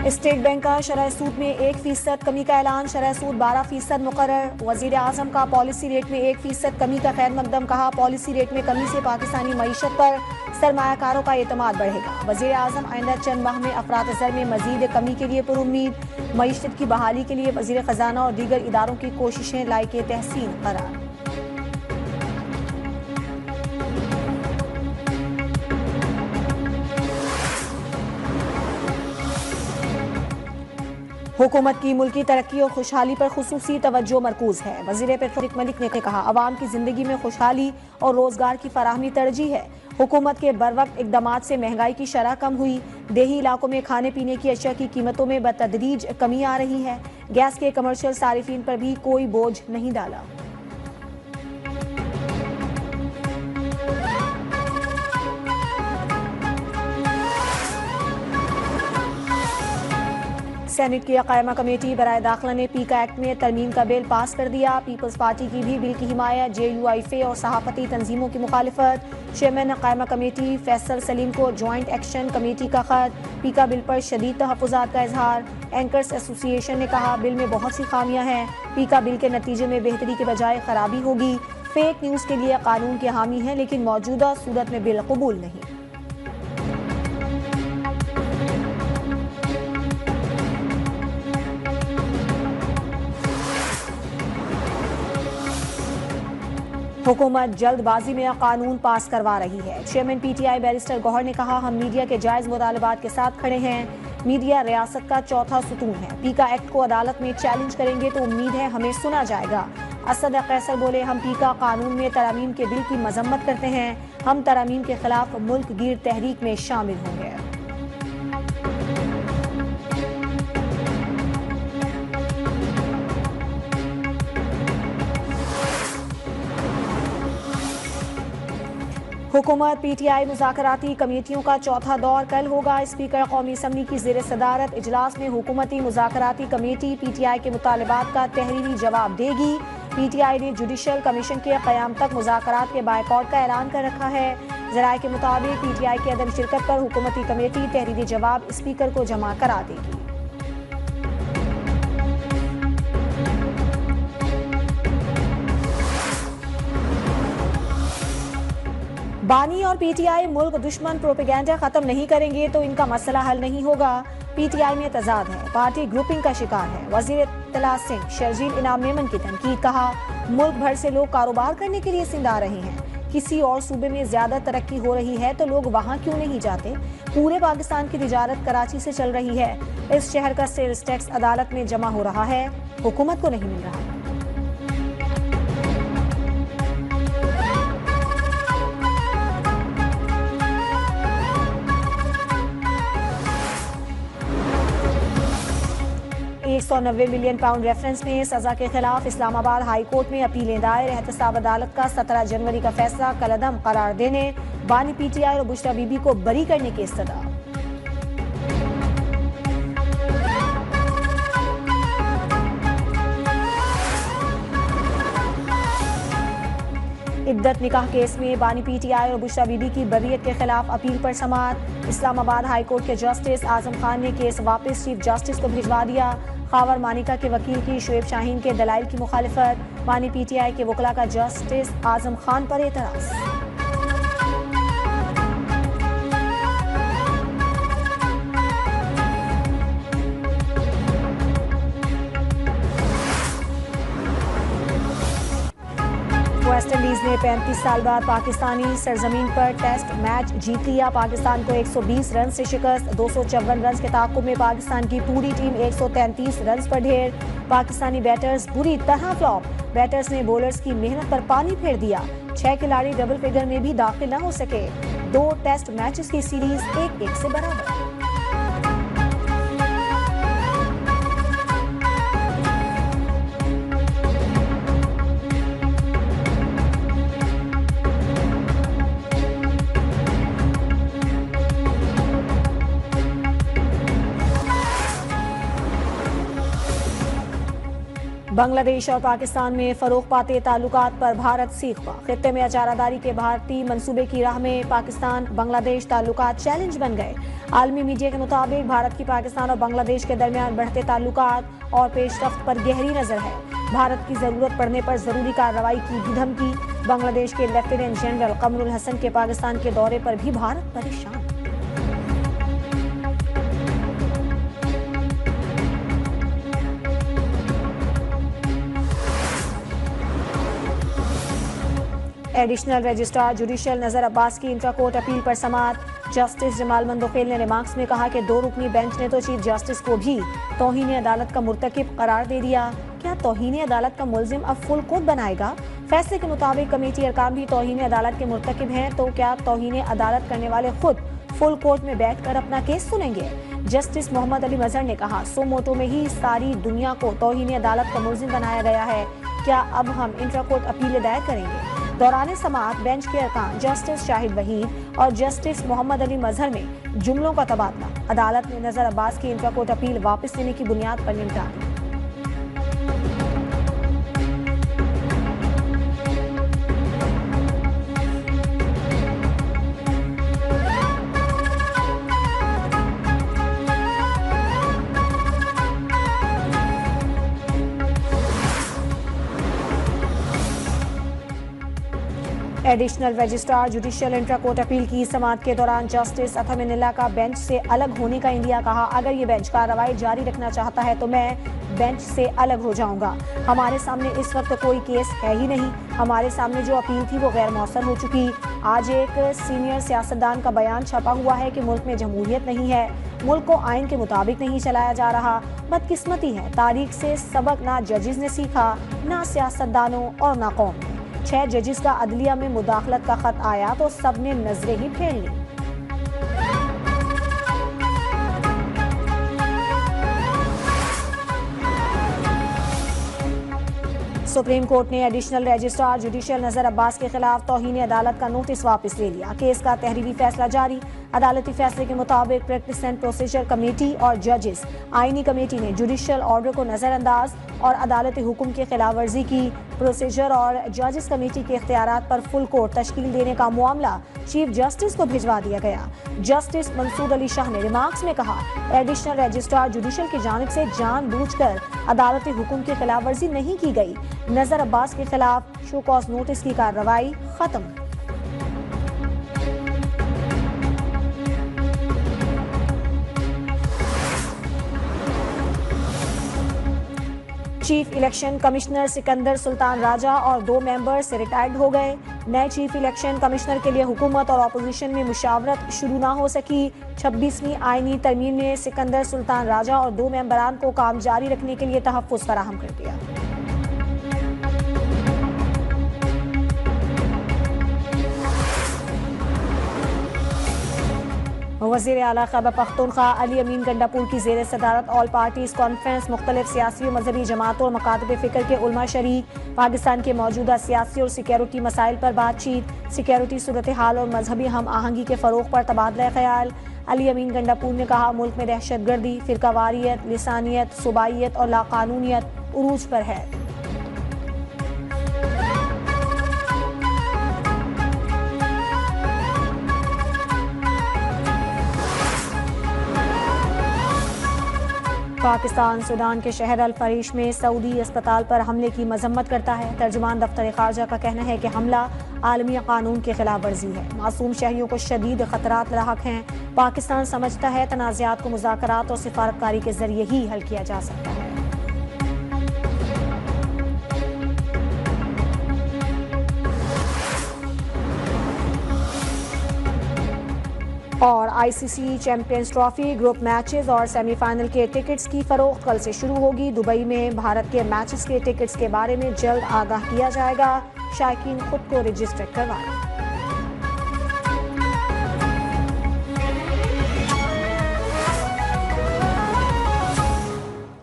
State bank का शरह सूद में 1% कमी का ऐलान, शरह सूद 12% मुकर्रर। वजीर आजम का पॉलिसी रेट में 1% कमी का खैर मकदम, कहा पॉलिसी रेट में कमी से पाकिस्तानी मईशत पर सरमायाकारों का एतमाद बढ़ेगा। वजीर आजम आइंदा चंद माह में अफरात-ए-ज़र में मजीद कमी के लिए पुरुम्मीद, मईशत की बहाली के लिए वजीर खजाना और दीगर इदारों की कोशिशें लायके तहसीन करार। हुकूमत की मुल्की तरक्की और खुशहाली पर खुसूसी तवज्जो मरकूज है। वज़ीर पेट्रोलिक मलिक ने कहा अवाम की जिंदगी में खुशहाली और रोजगार की फराहमी तरजीह है। हुकूमत के बरवक्त इकदामात से महंगाई की शरह कम हुई। देही इलाकों में खाने पीने की अशिया की कीमतों में बतदरीज कमी आ रही है। गैस के कमर्शियल सारिफीन पर भी कोई बोझ नहीं डाला। सेनेट की कायमा कमेटी बराए दाखिला ने पीका एक्ट में तरमीम का बिल पास कर दिया। पीपल्स पार्टी की भी बिल की हिमायत, JUIFA और सहाफती तंजीमों की मुखालिफत। चेयरमैन कायमा कमेटी फैसल सलीम को ज्वाइंट एक्शन कमेटी का खत, पीका बिल पर शदीद तहफ़्फ़ुज़ात का इजहार। एंकर्स एसोसिएशन ने कहा बिल में बहुत सी खामियां हैं, पीका बिल के नतीजे में बेहतरी के बजाय खराबी होगी। फेक न्यूज़ के लिए कानून के हामी हैं लेकिन मौजूदा सूरत में बिल कबूल नहीं। हुकूमत जल्दबाजी में कानून पास करवा रही है। चेयरमैन PTI बैरिस्टर गौहर ने कहा हम मीडिया के जायज मुतालबात के साथ खड़े हैं। मीडिया रियासत का चौथा सुतून है। पीका एक्ट को अदालत में चैलेंज करेंगे तो उम्मीद है हमें सुना जाएगा। असद कैसर बोले हम पीका कानून में तरमीम के बिल की मजम्मत करते हैं। हम तरमीम के खिलाफ मुल्क गिर तहरीक में शामिल होंगे। हुकूमत PTI मुज़ाकराती कमेटियों का चौथा दौर कल होगा। स्पीकर कौमी असम्बली की ज़ेर सदारत इजलास में हुकूमती मुज़ाकराती कमेटी PTI के मुतालबात का तहरीरी जवाब देगी। PTI ने जुडिशल कमीशन के क़याम तक मुज़ाकरात के बायकॉट का ऐलान कर रखा है। ज़राए के मुताबिक PTI की अदम शिरकत पर हुकूमती कमेटी तहरीरी जवाब स्पीकर को जमा करा देगी। बानी और PTI मुल्क दुश्मन प्रोपेगेंडा खत्म नहीं करेंगे तो इनका मसला हल नहीं होगा। PTI में तजाद है, पार्टी ग्रुपिंग का शिकार है। वजीर इत्तला सिंह शर्जील इनाम मेमन की तनकीद, कहा मुल्क भर से लोग कारोबार करने के लिए सिंध आ रहे हैं। किसी और सूबे में ज्यादा तरक्की हो रही है तो लोग वहाँ क्यों नहीं जाते। पूरे पाकिस्तान की तिजारत कराची से चल रही है। इस शहर का सेल्स टैक्स अदालत में जमा हो रहा है, हुकूमत को नहीं मिल रहा। 190 मिलियन पाउंड रेफरेंस में सजा के खिलाफ इस्लामाबाद हाई कोर्ट में अपीलें दायर। एहतसाब अदालत का 17 जनवरी का फैसला कलअदम करार देने, बानी PTI और बुशरा बीबी को बरी करने की इस्तदा। इद्दत निकाह केस में बानी PTI और बुशरा बीबी की बरीयत के खिलाफ अपील पर समाअत। इस्लामाबाद हाई कोर्ट के जस्टिस आजम खान ने केस वापस चीफ जस्टिस को भिजवा दिया। खावर मानिका के वकील की शुएब शाहीन के दलाइल की मुखालिफत, बानी PTI के वकला का जस्टिस आजम खान पर एतराज। वेस्ट इंडीज ने 35 साल बाद पाकिस्तानी सरजमीन पर टेस्ट मैच जीत लिया। पाकिस्तान को 120 रन से शिकस्त। 254 रन के ताक़ुब में पाकिस्तान की पूरी टीम 133 रन पर ढेर। पाकिस्तानी बैटर्स बुरी तरह फ्लॉप। बैटर्स ने बॉलर्स की मेहनत पर पानी फेर दिया। 6 खिलाड़ी डबल फिगर में भी दाखिल न हो सके। 2 टेस्ट मैचेस की सीरीज 1-1 से बराबर। बांग्लादेश और पाकिस्तान में फरोग पाते ताल्लुकात पर भारत सीख पा। खित्ते में अचारादारी के भारतीय मंसूबे की राह में पाकिस्तान बांग्लादेश ताल्लुकात चैलेंज बन गए। आलमी मीडिया के मुताबिक भारत की पाकिस्तान और बांग्लादेश के दरमियान बढ़ते ताल्लुकात और पेशरफ्त पर गहरी नजर है। भारत की जरूरत पड़ने पर जरूरी कार्रवाई की भी धमकी। बांग्लादेश के लेफ्टिनेंट जनरल कमरुल हसन के पाकिस्तान के दौरे पर भी भारत परेशान। एडिशनल रजिस्ट्रार जुडिशियल नजर अब्बास की इंट्रा कोर्ट अपील पर समाअत। जस्टिस जमाल मंदोखेल ने रिमार्क्स में कहा कि 2 रुकनी बेंच ने तो चीफ जस्टिस को भी तौहीन अदालत का मुर्तकिब करार दे दिया। क्या तौहीन अदालत का मुलजिम अब फुल कोर्ट बनाएगा? फैसले के मुताबिक कमेटी अरकान भी तौहीन अदालत के मुर्तकिब हैं, तो क्या तौहीन अदालत करने वाले खुद फुल कोर्ट में बैठकर अपना केस सुनेंगे? जस्टिस मोहम्मद अली मजहर ने कहा, सो मोटो में ही सारी दुनिया को तौहीन अदालत का मुलजिम बनाया गया है। क्या अब हम इंट्रा कोर्ट अपील दायर करेंगे? दौरान समाअत बेंच के अरकान जस्टिस शाहिद वहीद और जस्टिस मोहम्मद अली मजहर में जुमलों का तबादला। अदालत ने नजर अब्बास की इंट्रा कोर्ट अपील वापस लेने की बुनियाद पर निपटा दी। Additional registrar judicial intra court appeal की समाअत के दौरान जस्टिस अथमिनुल्लाह का बेंच से अलग होने का इंदिया कहा। अगर ये बेंच कार्रवाई जारी रखना चाहता है तो मैं बेंच से अलग हो जाऊंगा। हमारे सामने इस वक्त कोई केस है ही नहीं। हमारे सामने जो अपील थी वो गैर मौसर हो चुकी। आज एक सीनियर सियासतदान का बयान छपा हुआ है कि मुल्क में जमहूरियत नहीं है, मुल्क को आइन के मुताबिक नहीं चलाया जा रहा। बदकिस्मती है, तारीख से सबक ना जजेस ने सीखा, ना सियासतदानों और ना कौम ने। 6 जजेस का अदलिया में मुदाखलत का खत आया तो सबने नजरें ही फेर ली। सुप्रीम कोर्ट ने एडिशनल रजिस्ट्रार जुडिशियल नजर अब्बास के खिलाफ तौहीन अदालत का नोटिस वापस ले लिया। केस का तहरीरी फैसला जारी। अदालती फैसले के मुताबिक प्रैक्टिस एंड प्रोसीजर कमेटी और जजेस आईनी कमेटी ने जुडिशियल ऑर्डर को नजरअंदाज और अदालती हुक्म की खिलाफ वर्जी की। प्रोसीजर और जजेस कमेटी के इख्तियारात पर फुल कोर्ट तश्कील देने का मामला चीफ जस्टिस को भिजवा दिया गया। जस्टिस मंसूर अली शाह ने रिमार्क्स में कहा, एडिशनल रजिस्ट्रार जुडिशियल की जानिब से जानबूझकर अदालती हुक्म की खिलाफ वर्जी नहीं की गई। नजर अब्बास के खिलाफ शो कॉज नोटिस की कार्रवाई खत्म। Chief election commissioner Sikandar Sultan Raja और 2 मेंबर्स रिटायर्ड हो गए। नए चीफ इलेक्शन कमिश्नर के लिए हुकूमत और अपोजिशन में मुशावरत शुरू ना हो सकी। 26वीं आईनी तरमीम ने सिकंदर सुल्तान राजा और 2 मेंबरान को काम जारी रखने के लिए तहफ़्फ़ुज़ फराहम कर दिया। वज़ीर आला खैबर पख्तूनख्वा अली अमीन गंडापुर की ज़ेर सदारत ऑल पार्टीज़ कॉन्फ्रेंस मुख्तलिफ सियासी और मजहबी जमातों और मकातब फ़िक्र के उलमा शरीक। पाकिस्तान के मौजूदा सियासी और सिक्योरिटी मसाइल पर बातचीत। सिक्योरिटी सूरत हाल और मजहबी हम आहंगी के फ़रोग़ पर तबादला ख्याल। अली अमीन गंडापुर ने कहा, मुल्क में दहशतगर्दी, फ़िरकावारियत, लिसानियत, सूबाइयत और लाकानूनियत उरूज पर है। पाकिस्तान सूडान के शहर अल फरीश में सऊदी अस्पताल पर हमले की मजम्मत करता है। तर्जुमान दफ्तर खारजा का कहना है कि हमला आलमी कानून की खिलाफ वर्जी है। मासूम शहरियों को शदीद खतरात लाहक हैं। पाकिस्तान समझता है तनाज़ात को मुज़ाकरात और सिफारतकारी के जरिए ही हल किया जा सकता है। और ICC champions trophy group matches और सेमीफाइनल के टिकट्स की फरोख्त कल से शुरू होगी। दुबई में भारत के मैचेस के टिकट्स के बारे में जल्द आगाह किया जाएगा। शायकीन खुद को रजिस्टर करवाएं।